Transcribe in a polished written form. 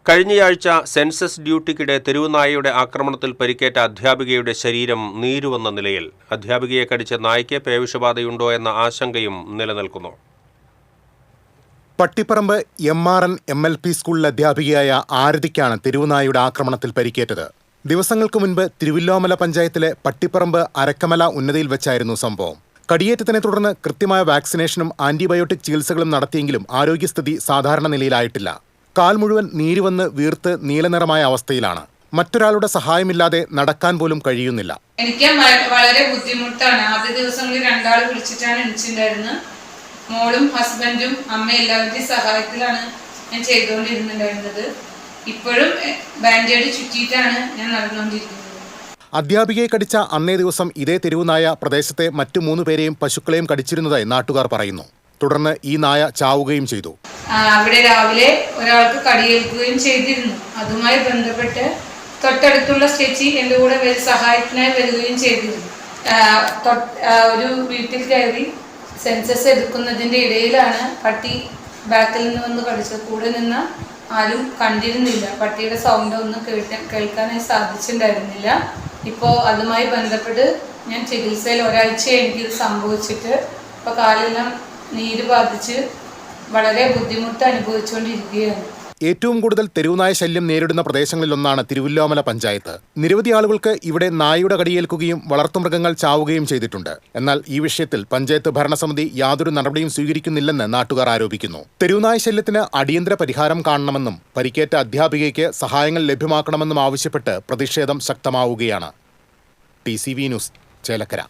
കഴിഞ്ഞയാഴ്ച സെൻസസ് ഡ്യൂട്ടിക്കിടെ തെരുവുനായയുടെ ആക്രമണത്തിൽ പരിക്കേറ്റ അധ്യാപികയുടെ ശരീരം നീരുവന്ന നിലയിൽ അധ്യാപികയെ കടിച്ച നായ്ക്ക് പേവിഷബാധയുണ്ടോ എന്ന ആശങ്കയും നിലനിൽക്കുന്നു. പട്ടിപ്പറമ്പ് MRN MLP സ്കൂളിലെ അധ്യാപികയായ ആരതിക്കാണ് തെരുവുനായയുടെ ആക്രമണത്തിൽ പരിക്കേറ്റത്. ദിവസങ്ങൾക്ക് മുൻപ് തിരുവല്ലോമല പഞ്ചായത്തിലെ പട്ടിപ്പറമ്പ് അരക്കമല ഉന്നതിയിൽ വെച്ചായിരുന്നു സംഭവം. കടിയേറ്റത്തിനെ തുടർന്ന് കൃത്യമായ വാക്സിനേഷനും ആന്റിബയോട്ടിക് ചികിത്സകളും നടത്തിയെങ്കിലും ആരോഗ്യസ്ഥിതി സാധാരണ നിലയിലായിട്ടില്ല. കാൽ മുഴുവൻ നീരുവന്ന് വീർത്ത് നീലനിറമായ അവസ്ഥയിലാണ്. മറ്റൊരാളുടെ സഹായമില്ലാതെ നടക്കാൻ പോലും കഴിയുന്നില്ല. എനിക്ക് വളരെ ബുദ്ധിമുട്ടാണ്. ആദ്യ ദിവസങ്ങളിൽ 2 ആൾ വിളിച്ചിട്ടാണ് എണിച്ചിട്ടുണ്ടായിരുന്നത്. മോളും ഹസ്ബൻഡും അമ്മയും എല്ലാവരുടെയും സഹായത്തിലാണ് ഞാൻ ചെയ്തുകൊണ്ടിരുന്നുണ്ടായിരുന്നത്. ഇപ്പോഴും ബാൻഡേഡ് ചുറ്റിയിട്ടാണ് ഞാൻ നടന്നുകൊണ്ടിരിക്കുന്നത്. അധ്യാപികയെ കടിച്ച അന്നേ ദിവസം ഇതേ തെരുവുനായ പ്രദേശത്തെ മറ്റു 3 പേരെയും പശുക്കളെയും കടിച്ചിരുന്നതായി നാട്ടുകാർ പറയുന്നു. തുടർന്ന് ഈ നായ ചാവുകയും ചെയ്തു. അവിടെ രാവിലെ ഒരാൾക്ക് കടിയേൽക്കുകയും ചെയ്തിരുന്നു. അതുമായി ബന്ധപ്പെട്ട് തൊട്ടടുത്തുള്ള ചേച്ചി എൻ്റെ കൂടെ സഹായത്തിനായി വരികയും ചെയ്തിരുന്നു. ഒരു വീട്ടിൽ കയറി സെൻസസ് എടുക്കുന്നതിൻ്റെ ഇടയിലാണ് പട്ടി ബാക്കിൽ നിന്ന് വന്ന് കടിച്ചത്. കൂടെ നിന്ന് ആരും കണ്ടിരുന്നില്ല. പട്ടിയുടെ സൗണ്ട് ഒന്നും കേൾക്കാനായി സാധിച്ചിട്ടുണ്ടായിരുന്നില്ല. ഇപ്പോൾ അതുമായി ബന്ധപ്പെട്ട് ഞാൻ ചികിത്സയിൽ ഒരാഴ്ച എനിക്കിത് സംഭവിച്ചിട്ട് ഇപ്പോൾ കാലെല്ലാം നീര് ബാധിച്ച് വളരെ ബുദ്ധിമുട്ട് അനുഭവിച്ചുകൊണ്ടിരിക്കുകയാണ്. ഏറ്റവും കൂടുതൽ തെരുവുനായ ശല്യം നേരിടുന്ന പ്രദേശങ്ങളിലൊന്നാണ് തിരുവല്ലോമല പഞ്ചായത്ത്. നിരവധി ആളുകൾക്ക് ഇവിടെ നായയുടെ കടിയേൽക്കുകയും വളർത്തുമൃഗങ്ങൾ ചാവുകയും ചെയ്തിട്ടുണ്ട്. എന്നാൽ ഈ വിഷയത്തിൽ പഞ്ചായത്ത് ഭരണസമിതി യാതൊരു നടപടിയും സ്വീകരിക്കുന്നില്ലെന്ന് നാട്ടുകാർ ആരോപിക്കുന്നു. തെരുവുനായ ശല്യത്തിന് അടിയന്തര പരിഹാരം കാണണമെന്നും പരിക്കേറ്റ അധ്യാപികയ്ക്ക് സഹായങ്ങൾ ലഭ്യമാക്കണമെന്നും ആവശ്യപ്പെട്ട് പ്രതിഷേധം ശക്തമാവുകയാണ്. TCV news, Chelakkara.